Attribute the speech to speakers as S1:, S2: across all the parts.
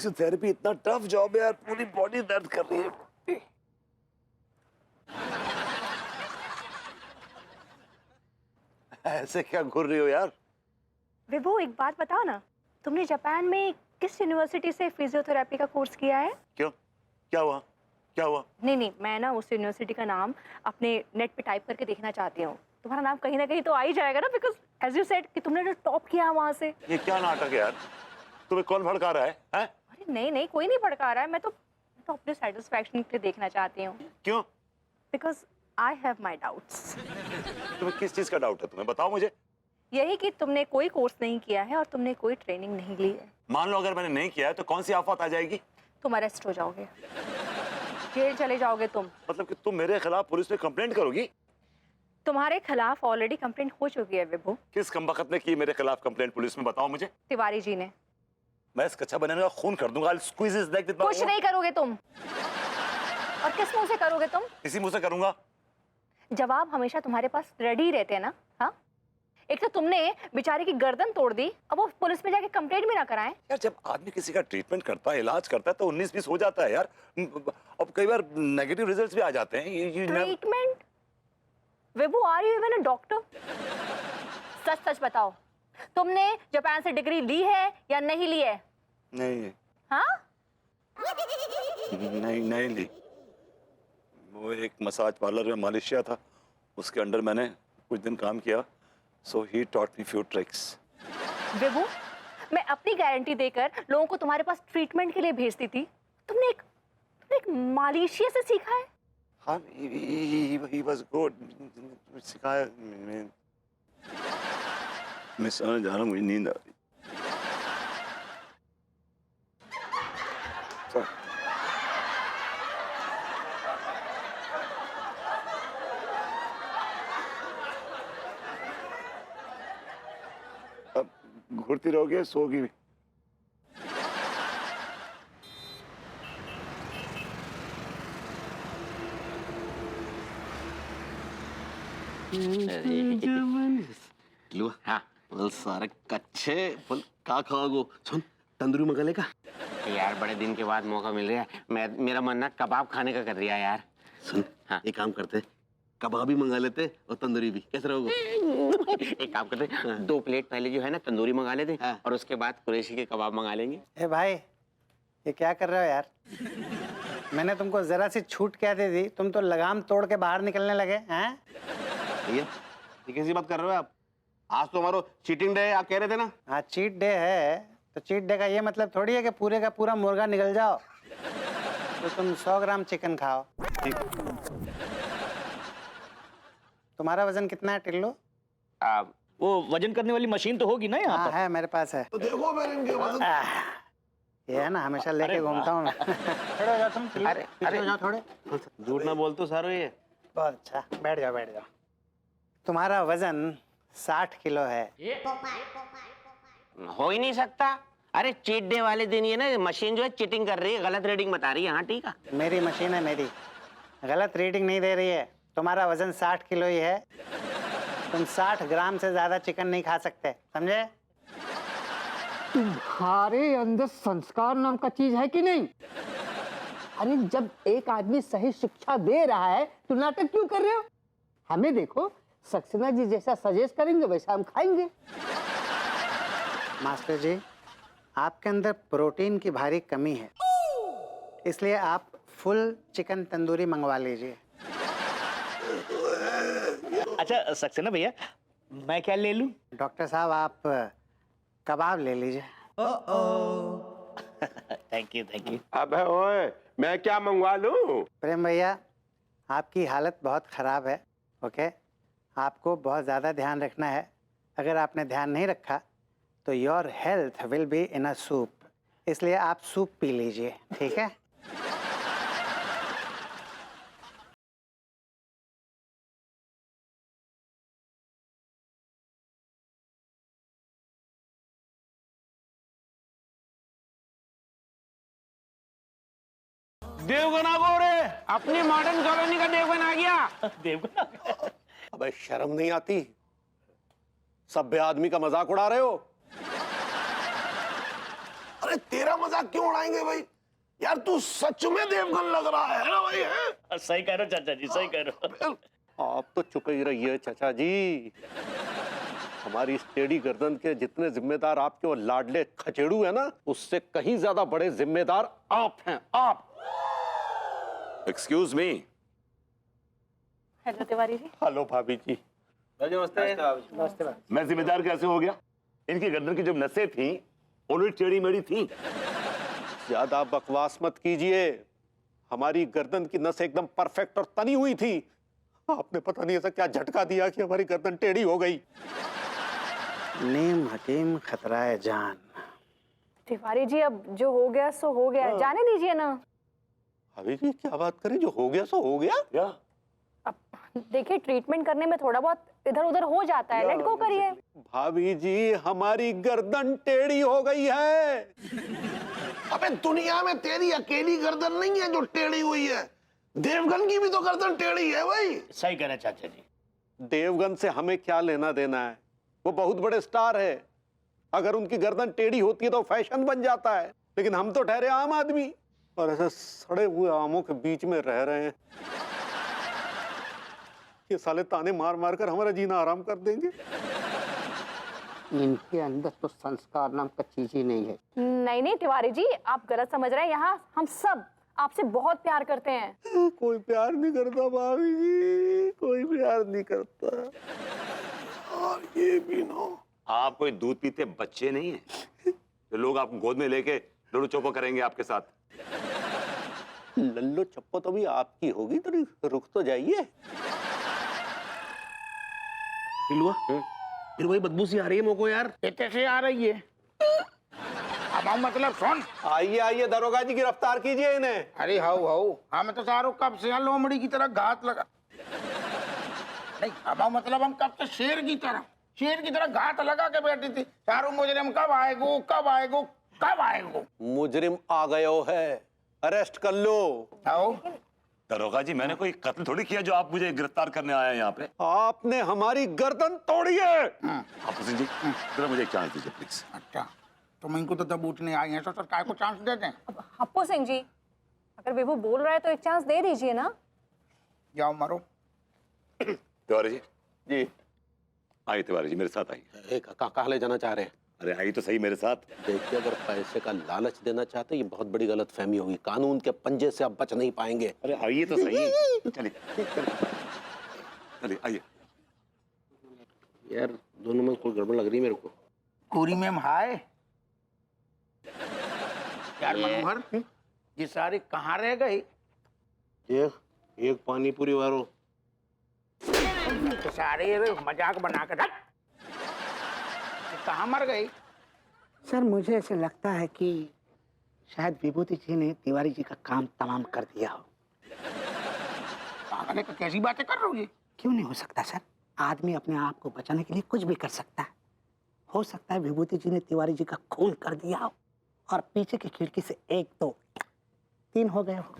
S1: Physiotherapy इतना tough job है यार, पूरी बॉडी दर्द कर रही है। ऐसे क्या घूर रही हो यार?
S2: विभू, एक बात बताओ ना, तुमने जापान में किस यूनिवर्सिटी से फिजियोथेरेपी का कोर्स किया है?
S1: क्यों, क्या हुआ? क्या हुआ?
S2: नहीं, मैं ना उस यूनिवर्सिटी का नाम अपने नेट पे टाइप करके देखना चाहती हूँ। तुम्हारा नाम कहीं ना कहीं तो आ ही जाएगा ना, बिकॉज एज यू सेड कि तुमने जो टॉप किया वहां से।
S1: ये क्या नाटक है यार? तुम्हें कौन भड़का रहा है?
S2: अरे नहीं, कोई नहीं भड़का रहा है। मैं तो अपने सेटिस्फैक्शन के लिए देखना चाहती हूँ।
S1: क्यों?
S2: Because I have my doubts.
S1: तुम्हें किस चीज का डाउट है? तुम्हें बताओ मुझे।
S2: यही कि तुमने कोई कोर्स नहीं किया है और तुमने कोई ट्रेनिंग नहीं ली है।
S1: मान लो अगर मैंने नहीं किया है तो कौन सी आफत आ जाएगी?
S2: तुम अरेस्ट हो जाओगे, जेल चले जाओगे तुम।
S1: मतलब कि तुम मेरे खिलाफ पुलिस में कंप्लेंट करोगी?
S2: तुम्हारे खिलाफ ऑलरेडी कंप्लेंट हो चुकी है विभू।
S1: किस कमबख्त ने की मेरे खिलाफ कंप्लेंट पुलिस में? बताओ मुझे।
S2: तिवारी जी ने।
S1: मैं इस कच्चा बनाने का खून कर दूंगा। Squeeze his neck with my
S2: कुछ
S1: own-
S2: नहीं करोगे तुम। और किस मुंह से करोगे तुम?
S1: इसी मुंह से करूंगा।
S2: जवाब हमेशा तुम्हारे पास रेडी रहते हैं ना? हाँ, एक तो तुमने बेचारे की गर्दन तोड़ दी, अब वो पुलिस में जाके कंप्लेंट भी ना कराएं।
S1: यार जब आदमी किसी का ट्रीटमेंट करता है, इलाज करता है तो 19-20 हो जाता है यार। अब कई बार नेगेटिव रिजल्ट्स भी आ जाते हैं।
S2: Treatment? Vibhu, are you even a doctor? सच बताओ, तुमने जापान से डिग्री ली है या नहीं ली है?
S1: नहीं।
S2: हाँ?
S1: नहीं ली। वो एक मसाज पार्लर में मालिशिया था, उसके अंडर मैंने कुछ दिन काम किया। So he taught me few tricks.
S2: विभू, मैं अपनी गारंटी देकर लोगों को तुम्हारे पास ट्रीटमेंट के लिए भेजती थी। तुमने एक मालिशिया से सीखा है?
S1: हाँ, he was good. सिखाया। मैं सोने जा रहा हूँ, मुझे नींद आ रही। अब घूरती रहोगे, सोगी भी।
S3: लो हाँ फुल सारे कच्चे फुल का खाओगो। सुन, तंदूरी मंगा लेगा
S4: यार, बड़े दिन के बाद मौका मिल रहा है। मेरा मन ना कबाब खाने का कर रहा है यार।
S3: सुन हाँ, एक काम करते, कबाब भी मंगा लेते और तंदूरी भी। कैसे रहोगे?
S4: एक काम करते, 2 प्लेट पहले जो है ना तंदूरी मंगा लेते
S3: हाँ।
S4: और उसके बाद कुरैशी के कबाब मंगा लेंगे।
S5: ए भाई, ये क्या कर रहे हो यार? मैंने तुमको जरा सी छूट क्या दे दी, तुम तो लगाम तोड़ के बाहर निकलने लगे हैं।
S3: भैया ये कैसी बात कर रहे हो आप? आज तो हमारा चीटिंग डे है, आप कह रहे थे ना।
S5: हाँ, चीट डे है तो चीट डे का ये मतलब थोड़ी है कि पूरे का पूरा मुर्गा निकल जाओ। तो तुम 100 ग्राम चिकन खाओ।
S3: ठीक।
S5: तुम्हारा वजन कितना है टिल्लू?
S6: वो वजन करने वाली मशीन तो होगी ना यहाँ
S5: हाँ
S6: पर?
S5: है, मेरे पास है।
S1: तो देखो मैंने इनके वजन।
S5: ये है ना, हमेशा लेके घूमता हूँ मैं। खड़े हो जाओ तुम, टिल्लू। पीछे हो जाओ थोड़े।
S3: झूठ ना बोल तो सारे ये।
S5: बहुत अच्छा, बैठ जाओ। तुम्हारा वजन 60 किलो है।
S4: हो ही नहीं सकता। अरे चीट डे वाले दिन ये ना मशीन जो है चीटिंग कर रही है, गलत रीडिंग बता रही है। हाँ ठीक है।
S5: मेरी मशीन है, मेरी गलत रीडिंग नहीं दे रही है। तुम्हारा वजन 60 किलो ही है। तुम 60 ग्राम से ज्यादा चिकन नहीं खा सकते, समझे?
S7: तुम्हारे अंदर संस्कार नाम का चीज है कि नहीं? अरे जब एक आदमी सही शिक्षा दे रहा है तो नाटक क्यों कर रहे हो? हमें देखो, सक्सेना जी जैसा सजेस्ट करेंगे वैसा हम खाएंगे।
S5: मास्टर जी, आपके अंदर प्रोटीन की भारी कमी है, इसलिए आप फुल चिकन तंदूरी मंगवा लीजिए।
S6: अच्छा सक्सेना भैया, मैं क्या ले लूं?
S5: डॉक्टर साहब, आप कबाब ले लीजिए।
S6: Thank you.
S8: अबे ओए, मैं क्या मंगवा लूं?
S5: प्रेम भैया, आपकी हालत बहुत खराब है। ओके, आपको बहुत ज़्यादा ध्यान रखना है। अगर आपने ध्यान नहीं रखा तो your health will be in a soup, इसलिए आप सूप पी लीजिए, ठीक है?
S3: देवगन आ गो रे।
S4: अपनी मॉडर्न कॉलोनी का देवगन आ गया।
S6: देवगन।
S8: अबे शर्म नहीं आती? सभ्य आदमी का मजाक उड़ा रहे हो? अरे तेरा मजाक क्यों उड़ाएंगे भाई? यार तू सच में देवगन लग रहा है ना भाई? है
S6: सही कह रहे हो चाचा जी, सही कह रहे हो।
S8: आप तो चुप ही रहिए चाचा जी। हमारी इस टेढ़ी गर्दन के जितने जिम्मेदार आपके वो लाडले खचेड़ू है ना, उससे कहीं ज्यादा बड़े जिम्मेदार आप हैं, आप।
S1: Excuse me.
S2: Hello Tiwari ji.
S8: Hello भाभी जी।
S1: मैं जिम्मेदार कैसे हो गया? इनकी गर्दन की जो नसें थी ऑलरेडी टेढ़ी मेढ़ी थी।
S8: ज्यादा बकवास मत कीजिए। हमारी गर्दन की नस एकदम परफेक्ट और तनी हुई थी। आपने पता नहीं ऐसा क्या झटका दिया कि हमारी गर्दन टेढ़ी हो गई।
S5: नीम हकीम खतराए जान।
S2: तिवारी जी अब जो हो गया सो हो गया, जाने दीजिए ना।
S8: भाभी जी क्या बात करें, जो हो गया सो हो गया।
S1: क्या?
S2: अब देखिए ट्रीटमेंट करने में थोड़ा बहुत इधर उधर हो जाता है, लेट गो करिए।
S8: भाभी जी हमारी गर्दन टेढ़ी हो गई है। अबे दुनिया में तेरी अकेली गर्दन नहीं है जो टेढ़ी हुई है, देवगन की भी तो गर्दन टेढ़ी है भाई।
S6: सही कह रहे हैं चाचा जी।
S8: देवगन से हमें क्या लेना देना है? वो बहुत बड़े स्टार है। अगर उनकी गर्दन टेढ़ी होती है तो फैशन बन जाता है, लेकिन हम तो ठहरे आम आदमी और ऐसे सड़े हुए आमों के बीच में रह रहे हैं। ये साले ताने मार मार कर हमारा जीना आराम कर देंगे।
S7: इनके अंदर तो संस्कार नाम का चीज ही नहीं है।
S2: नहीं नहीं तिवारी जी, आप गलत समझ रहे हैं। यहाँ हम सब आपसे बहुत प्यार करते हैं।
S8: कोई प्यार नहीं करता भाभी जी, कोई प्यार नहीं करता। और ये भी ना,
S1: आप कोई दूध पीते बच्चे नहीं हैं जो लोग आपको गोद में लेके लुडो चोपो करेंगे आपके साथ।
S8: लल्लो चप्पो तो भी आपकी होगी, तो रुक तो जाइए।
S4: पिलुआ, फिर वही बदबू सी आ रही है मोको यार।
S6: कैसे आ रही है? अब मतलब सुन।
S8: आइए आइए दरोगा जी, गिरफ्तार कीजिए इन्हें।
S6: अरे हाउ हाउ, हाँ मैं तो चारों कब से लोमड़ी की तरह घात लगा। नहीं अब मतलब हम कब से शेर की तरह घात लगा के बैठी थी। चारों मुजरिम कब आएगो कब आएगो कब आएगो।
S8: मुजरिम आ गयो है, अरेस्ट कर लो।
S6: आओ।
S1: दरोगा जी मैंने कोई कत्ल थोड़ी किया जो आप मुझे गिरफ्तार करने आए हैं यहाँ पे।
S8: आपने हमारी गर्दन तोड़ी है।
S1: हाफिज जी जरा मुझे एक चांस दीजिए प्लीज।
S6: अच्छा तुम इनको तो दबूचने आई हैं, तो सरकार को चांस देते हैं।
S2: अब हप्पू सिंह जी, अगर विभू बोल रहा है तो एक चांस दे दीजिए ना।
S6: जाओ मरो।
S1: तिवारी जी।
S8: जी
S1: आइए तिवारी जी मेरे साथ आइए।
S8: कहाँ ले जाना चाह रहे हैं?
S1: अरे आइए तो सही मेरे साथ।
S8: देखिए अगर पैसे का लालच देना चाहते ये बहुत बड़ी गलत फहमी होगी। कानून के पंजे से आप बच नहीं पाएंगे।
S1: अरे आइए तो सही। चलिए चलिए आइए।
S3: यार दोनों में कोई गड़बड़ लग रही है मेरे को।
S6: पूरी मैम हाय। यार मनोहर, ये सारी कहाँ रह गई?
S3: एक पानी पूरी वारो।
S6: सारे मजाक बना कर कहाँ मर गई?
S7: सर मुझे ऐसे लगता है कि शायद विभूति जी ने तिवारी जी का काम तमाम कर दिया हो।
S6: पागल है, कैसी बातें कर रहे हो ये?
S7: क्यों नहीं हो सकता सर? आदमी अपने आप को बचाने के लिए कुछ भी कर सकता है। हो सकता है विभूति जी ने तिवारी जी का खून कर दिया हो और पीछे की खिड़की से 1 2 3 हो गए हो।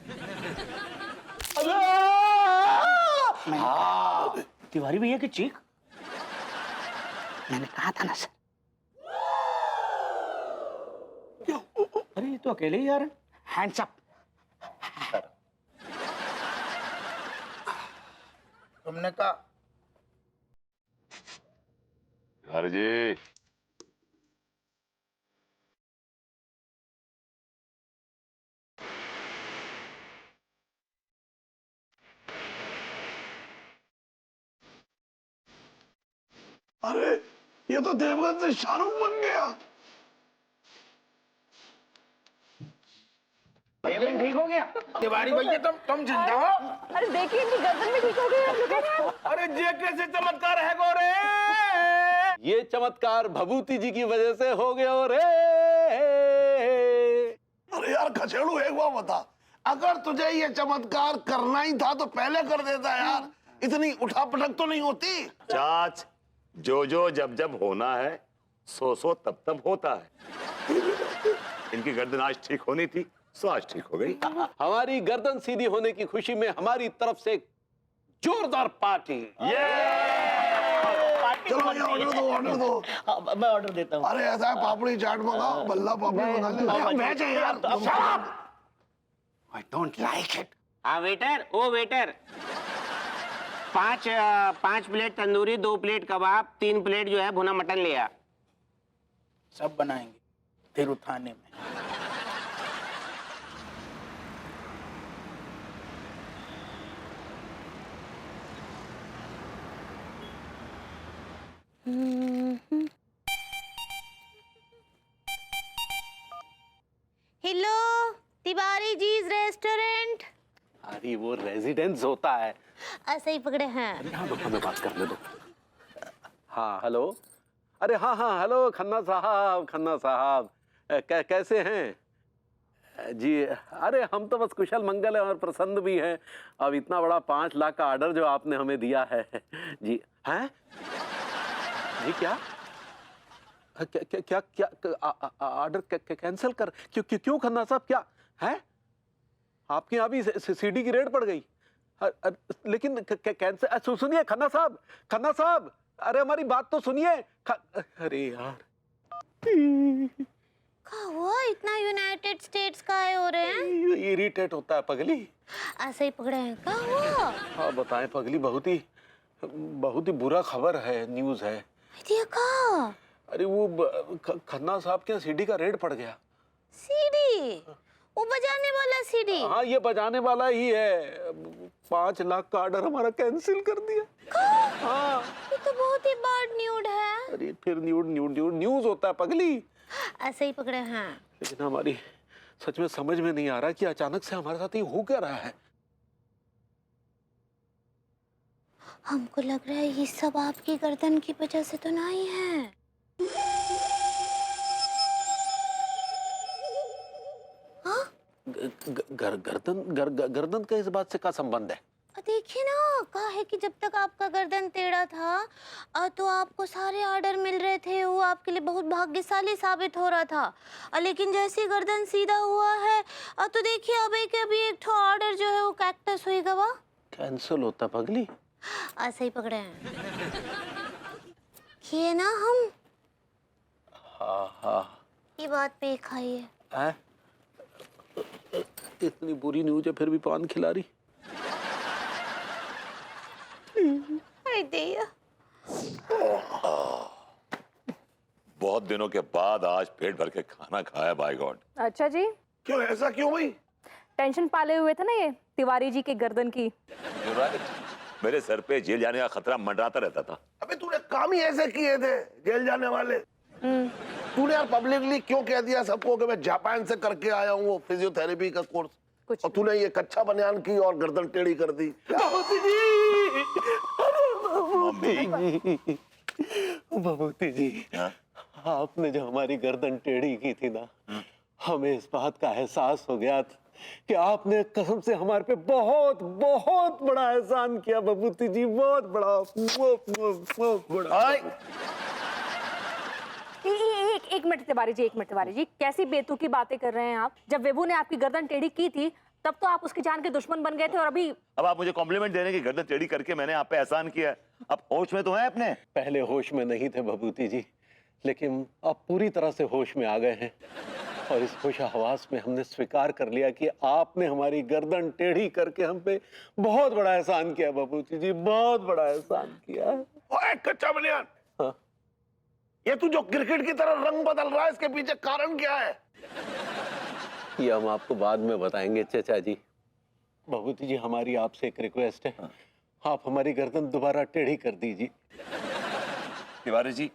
S6: तिवारी भैया की चीख।
S7: मैंने कहा था ना सर।
S6: अरे ये तो अकेले ही यार।
S7: Hands up.
S6: तुमने कहा
S1: तिवारी जी।
S8: अरे ये तो देवगन से शाहरुख बन गया।
S6: ठीक हो गया। तिवारी भैया तुम चिंता हो।
S2: अरे देखिए इनकी गर्दन में ठीक हो गई है। Look at him.
S8: अरे ये कैसे चमत्कार है गोरे? ये चमत्कार भभूति जी की वजह से हो गया रे। अरे यार खचेड़ू एक बार बता, अगर तुझे ये चमत्कार करना ही था तो पहले कर देता यार, इतनी उठापटक तो नहीं होती।
S1: चाच जो जब जब होना है सो तब तब होता है। इनकी गर्दन आज ठीक होनी थी सो आज ठीक हो गई।
S8: हमारी गर्दन सीधी होने की खुशी में हमारी तरफ से जोरदार पार्टी।
S6: पार्टी
S3: चलो भैया ऑर्डर दो ऑर्डर दो।
S4: हाँ, मैं ऑर्डर देता हूँ।
S3: अरे ऐसा है पापड़ी चाट मंगाओ, बल्ला पापड़ी मंगा ले। मैं चाहिए यार।
S8: I don't like it.
S4: हाँ वेटर, ओ वेटर, 5 प्लेट तंदूरी, 2 प्लेट कबाब, 3 प्लेट जो है भुना मटन ले आ।
S6: सब बनाएंगे फिर उठाने में।
S2: Hello, Tiwari ji's restaurant.
S8: अरे वो रेजिडेंस होता है।
S2: ऐसे ही पकड़े हैं।
S8: हाँ दो, हमें बात करने दो। हाँ हेलो, अरे हाँ हाँ हेलो खन्ना साहब, खन्ना साहब कैसे हैं जी? अरे हम तो बस कुशल मंगल है और प्रसन्न भी हैं। अब इतना बड़ा 5 लाख का ऑर्डर जो आपने हमें दिया है जी। हैं जी? क्या क्या क्या क्या ऑर्डर कैंसिल कर? क्यों क्यों खन्ना साहब, क्या है? आपके यहाँ भी सीडी की रेट बढ़ गई? लेकिन कैंसिल, सुनिए खन्ना साहब, खन्ना साहब, अरे हमारी बात तो सुनिए। अरे यार
S2: क्या हुआ, इतना यूनाइटेड स्टेट्स का आए हो रहे हैं?
S8: इरिटेट होता है पगली।
S2: ऐसे ही पकड़े हैं, क्या हुआ?
S8: हाँ बताएं पगली, बहुत ही बुरा खबर है, न्यूज़ है।
S2: देखा?
S8: अरे वो खन्ना साहब के सीडी का रेट पड़ गया।
S2: सीडी? वो बजाने वाला सीडी?
S8: हाँ ये बजाने वाला ही है। 5 लाख का ऑर्डर हमारा कैंसिल कर दिया। हाँ
S2: ये तो बहुत ही बैड न्यूज़ है।
S8: अरे फिर न्यूज़ होता है पगली।
S2: ऐसे ही पकड़े हैं।
S8: लेकिन हमारी सच में समझ में नहीं आ रहा कि अचानक से हमारे साथ ये हो क्या रहा है।
S2: हमको लग रहा है ये सब आपकी गर्दन की वजह से तो नहीं है। हाँ?
S8: गर्दन का इस बात से क्या संबंध है?
S2: देखिए ना, कहा है कि जब तक आपका गर्दन टेढ़ा था तो आपको सारे ऑर्डर मिल रहे थे, वो आपके लिए बहुत भाग्यशाली साबित हो रहा था। लेकिन जैसे ही गर्दन सीधा हुआ है तो देखिए अब एक ठो ऑर्डर जो है वो कैक्टस हुई गवा
S8: कैंसिल होता पगली।
S2: ऐसे ही पकड़े हैं। किए ना हम।
S8: हाँ
S2: ये बात पे खाइए।
S8: है? इतनी बुरी न्यूज़ है फिर भी पान खिला रही।
S1: बहुत दिनों के बाद आज पेट भर के खाना खाया, बाय गॉड।
S2: अच्छा जी,
S3: क्यों ऐसा क्यों भाई?
S2: टेंशन पाले हुए थे ना ये तिवारी जी के गर्दन की।
S1: You're right. मेरे सर पे जेल जाने का खतरा मंडराता रहता था।
S3: अबे तूने काम ही ऐसे किए थे जेल जाने वाले। तूने यार पब्लिकली क्यों कह दिया सबको कि मैं जापान से करके आया हूँ वो फिजियोथेरेपी का कोर्स, और तूने ये कच्चा बनियान की और गर्दन टेढ़ी कर दी।
S8: भभूति जी, आपने जो हमारी गर्दन टेढ़ी की थी ना, हमें इस बात का एहसास हो गया था कि आपने कसम से हमारे पे बहुत बहुत बड़ा एहसान किया भभूति जी, बहुत बड़ा, बहुत बड़ा।
S2: एक मिनट तिवारी जी, 1 मिनट तिवारी जी, कैसी बेतुकी बातें कर रहे हैं आप? जब विभू ने आपकी गर्दन टेढ़ी की थी तब तो आप उसकी जान के दुश्मन बन गए थे, और अभी
S1: अब आप मुझे कॉम्प्लीमेंट देने की गर्दन टेढ़ी करके मैंने आप पे एहसान किया है। अब होश में तो हैं अपने?
S8: पहले होश में नहीं थे भभूति जी, लेकिन अब पूरी तरह से होश में आ गए हैं, और इस होश हवास में हमने स्वीकार कर लिया कि आपने हमारी गर्दन टेढ़ी करके हम पे बहुत बड़ा एहसान किया भभूति जी, बहुत बड़ा एहसान किया।
S3: ओए कच्चा बनियान,
S8: हाँ?
S3: ये तू जो क्रिकेट की तरह रंग बदल रहा है, इसके पीछे कारण क्या है?
S8: ये हम आपको बाद में बताएंगे चचा जी। भभूति जी हमारी आपसे एक रिक्वेस्ट है, आप हमारी गर्दन दोबारा टेढ़ी कर दीजिए।
S1: तिवारी जी,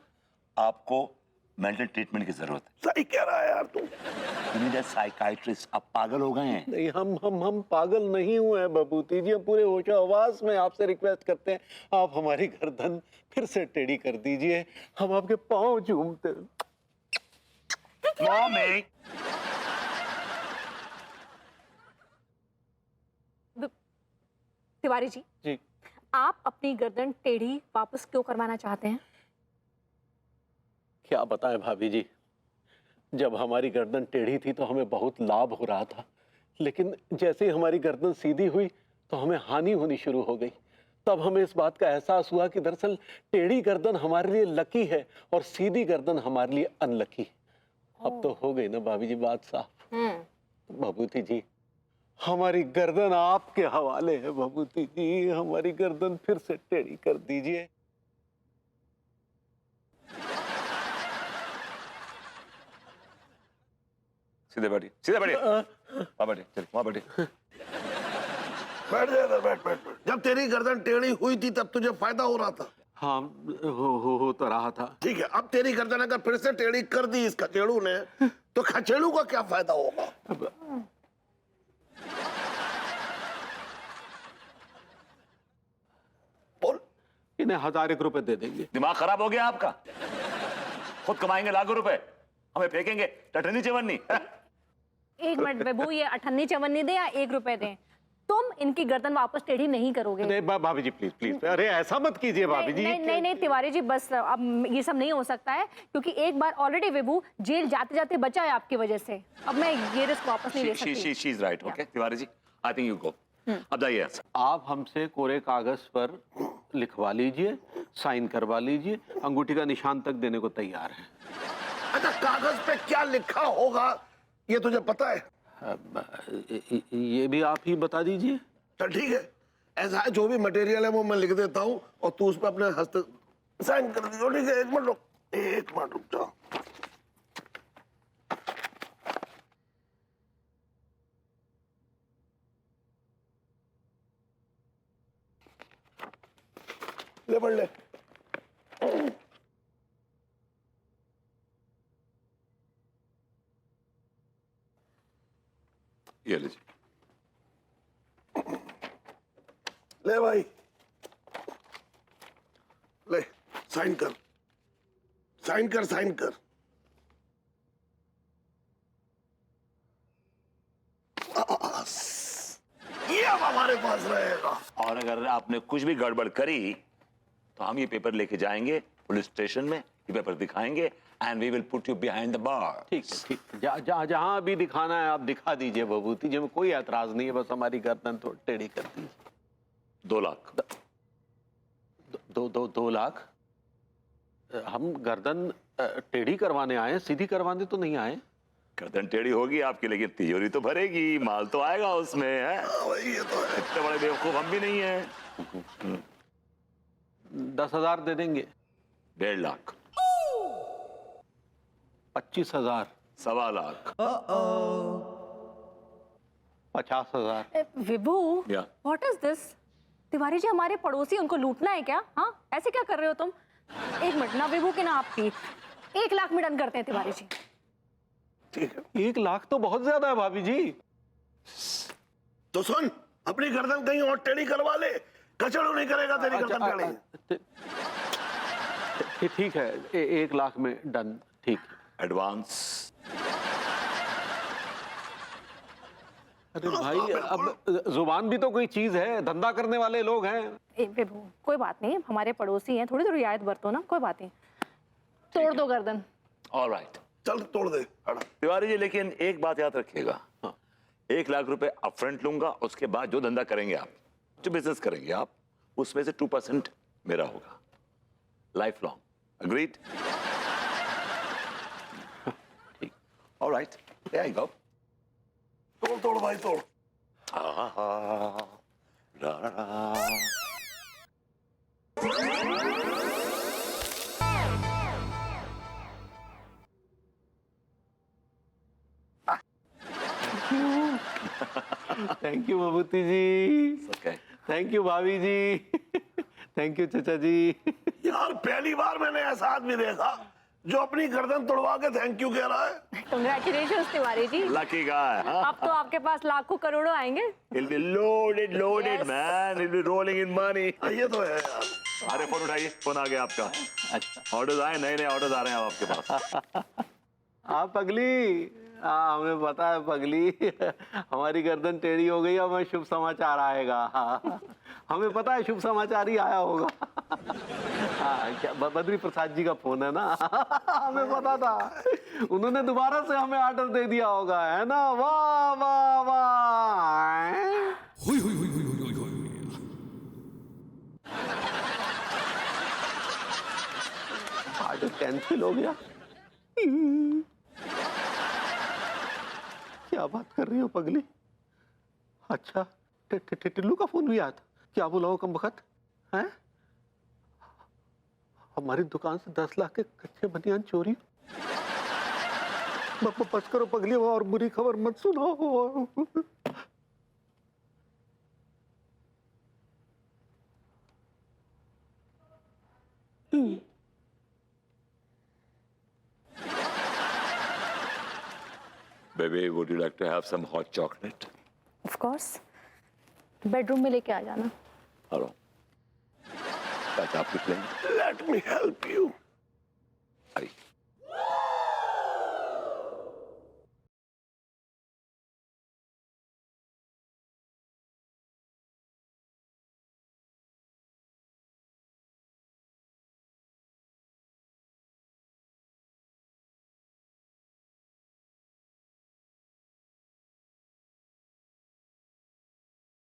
S1: आपको मेंटल ट्रीटमेंट की जरूरत है।
S3: सही कह रहा है यार तू।
S1: You need a psychiatrist। आप पागल हो गए हैं।
S8: नहीं, हम पागल नहीं हुए हैं भभूति जी, हम पूरे होशो हवास में आपसे रिक्वेस्ट करते हैं, आप हमारी गर्दन फिर से टेढ़ी कर दीजिए, हम आपके पाँव चूमते हैं।
S1: मम्मी,
S2: तिवारी जी,
S8: जी
S2: आप अपनी गर्दन टेढ़ी वापस क्यों करवाना चाहते हैं?
S8: क्या बताएं भाभी जी, जब हमारी गर्दन टेढ़ी थी तो हमें बहुत लाभ हो रहा था, लेकिन जैसे ही हमारी गर्दन सीधी हुई तो हमें हानि होनी शुरू हो गई। तब हमें इस बात का एहसास हुआ कि दरअसल टेढ़ी गर्दन हमारे लिए लकी है और सीधी गर्दन हमारे लिए अनलकी। अब तो हो गई ना भाभी जी बात साफ। भभूति जी, हमारी गर्दन आपके हवाले है। भभूति जी, हमारी गर्दन फिर से टेढ़ी कर दीजिए।
S1: सीधे बैठिए, सीधे बैठिए, वहां बैठिए, चलिए वहां बैठिए।
S3: बैठ जा इधर, बैठ बैठ बैठ। जब तेरी गर्दन टेढ़ी हुई थी तब तुझे फायदा हो रहा था।
S8: हाँ, हो तो रहा था।
S3: ठीक है, अब तेरी गर्दन अगर फिर से टेढ़ी कर दी इस खचेड़ू ने, तो खचेड़ू का क्या फायदा होगा? बोल।
S8: इन्हें 1000 रुपए दे देंगे।
S1: दिमाग खराब हो गया आपका? खुद कमाएंगे लाखों रुपए, हमें फेंकेंगे टटनी चवन्नी।
S9: एक मिनट विभू, ये 98 चवन्नी दे या 1 रुपए दे, तुम इनकी गर्दन वापस टेढ़ी नहीं करोगे।
S8: नहीं भाभी जी, प्लीज प्लीज, अरे ऐसा मत कीजिए भाभी जी।
S9: नहीं तिवारी जी, बस अब ये सब नहीं हो सकता है, क्योंकि एक बार ऑलरेडी विभू जेल जाते जाते बचा है आपकी वजह से। अब मैं ये रिस्क वापस नहीं ले सकती।
S1: She is right. Okay Tiwari ji, I think you go. अब जाइए यहाँ से।
S8: आप हमसे कोरे कागज पर लिखवा लीजिए, साइन करवा लीजिए, अंगूठी का निशान तक देने को तैयार है।
S3: अच्छा, कागज पे क्या लिखा होगा ये तुझे पता है?
S8: ये भी आप ही बता दीजिए।
S3: चल ठीक है, ऐसा है, जो भी मटेरियल है वो मैं लिख देता हूँ और तू उस पर अपने हस्त साइन कर दियो। ठीक है, एक मिनट रुक जाओ। ले पढ़ ले।
S1: ये लीजिए।
S3: ले भाई, ले साइन कर, साइन कर, साइन कर। ये अब हमारे पास रहेगा।
S1: और अगर आपने कुछ भी गड़बड़ करी तो हम ये पेपर लेके जाएंगे पुलिस स्टेशन में, ये पेपर दिखाएंगे and we will put you behind the bar.
S8: ठीक है, ठीक है, जहां भी दिखाना है आप दिखा दीजिए भभूति जी, में कोई ऐतराज नहीं है, बस हमारी गर्दन थोड़ी टेढ़ी कर दीजिए।
S1: 2 लाख।
S8: 2 लाख? हम गर्दन टेढ़ी करवाने आए, सीधी करवाने तो नहीं आए।
S1: गर्दन टेढ़ी होगी आपकी, लेकिन तिजोरी तो भरेगी, माल तो आएगा उसमें है।
S3: ये तो है।
S1: इतने बड़े बेवकूफ हम भी नहीं है।
S8: 10,000 दे देंगे।
S1: 1.5 lakh.
S8: 25,000।
S1: 1.25 lakh.
S8: 50,000।
S9: Vibhu,
S1: Yeah.
S9: What is this? Tiwari ji हमारे पड़ोसी, उनको लूटना है क्या? हाँ, ऐसे क्या कर रहे हो तुम? एक मिनट ना विभू की ना आपकी, 1 लाख में डन करते हैं तिवारी जी।
S3: ठीक है,
S8: 1 लाख तो बहुत ज्यादा है भाभी जी।
S3: तो सुन, अपनी गर्दन कहीं और टेढ़ी करवा ले, कचड़ू नहीं करेगा तेरी गर्दन टेढ़ी।
S8: ठीक है, 1 लाख में डन। ठीक है।
S1: एडवांस।
S8: अरे भाई, अब जुबान भी तो कोई चीज है, धंधा करने वाले लोग हैं।
S9: विभू कोई बात नहीं, हमारे पड़ोसी हैं, थोड़ी थोड़ी रियायत बरतो ना, कोई बात नहीं। तोड़ दो गर्दन।
S1: ऑलराइट,
S3: चल तोड़ दे।
S1: तिवारी जी, लेकिन एक बात याद रखिएगा, 1 लाख रुपए अपफ्रंट लूंगा, उसके बाद जो धंधा करेंगे आप, जो बिजनेस करेंगे आप, उसमें से 2% मेरा होगा, लाइफ लॉन्ग। अग्रीड? ठीक। Alright, there you go.
S3: तोड़ तोड़ भाई तोड़।
S1: ला ला ला।
S8: Thank you Bhabhuti ji.
S1: Okay.
S8: Thank you भाभी जी। थैंक यू चाचा जी।
S3: यार पहली बार मैंने ऐसा आदमी देखा जो अपनी गर्दन तोड़वा के थैंक यू कह रहा है।
S9: Congratulations Tiwari ji.
S1: Lucky guy, huh?
S9: अब तो आपके पास लाखों करोड़ों आएंगे।
S1: He'll be loaded,
S9: Yes.
S1: man. He'll be rolling in money.
S3: ये तो है यार।
S1: अरे फोन उठाइए, फोन आ गया आपका। ऑर्डर्स आए, नए नए ऑर्डर्स आ रहे हैं अब आपके पास।
S8: हाँ पगली, हाँ हमें पता है पगली, हमारी गर्दन टेढ़ी हो गई, हमें शुभ समाचार आएगा। हमें पता है शुभ समाचार ही आया होगा। हाँ, क्या बद्री प्रसाद जी का फोन है ना? हमें पता था, उन्होंने दोबारा से हमें ऑर्डर दे दिया होगा, है ना? वाह वाह वाह। 10th फेल हो गया। क्या बात कर रही हो पगली? अच्छा टिल्लू का फोन भी आया था? क्या बोला हो कमबख्त? हैं? हमारी दुकान से 10 लाख के कच्चे बनियान चोरी। बस करो पगली, और बुरी खबर मत सुनाओ।
S1: Baby, would you like to have some hot chocolate?
S9: Of course, bedroom में लेके आ जाना।
S1: हेलो, क्या आप कुछ लेंगे?
S3: Let me help you.